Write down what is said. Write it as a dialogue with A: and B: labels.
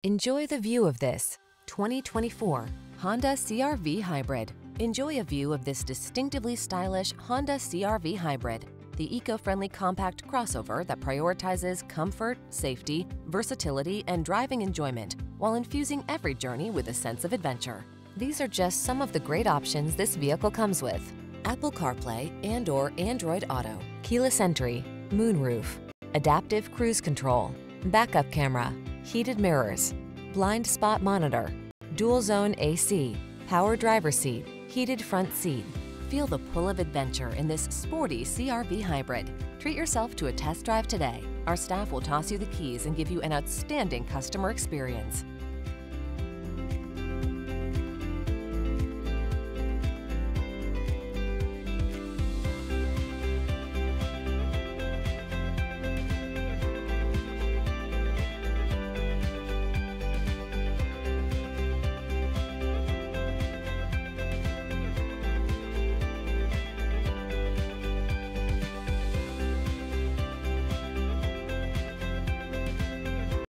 A: Enjoy the view of this 2024 Honda CR-V Hybrid. Enjoy a view of this distinctively stylish Honda CR-V Hybrid, the eco-friendly compact crossover that prioritizes comfort, safety, versatility, and driving enjoyment while infusing every journey with a sense of adventure. These are just some of the great options this vehicle comes with: Apple CarPlay and/or Android Auto, keyless entry, moonroof, adaptive cruise control, backup camera, heated mirrors, blind spot monitor, dual zone AC, power driver seat, heated front seat. Feel the pull of adventure in this sporty CR-V Hybrid. Treat yourself to a test drive today. Our staff will toss you the keys and give you an outstanding customer experience.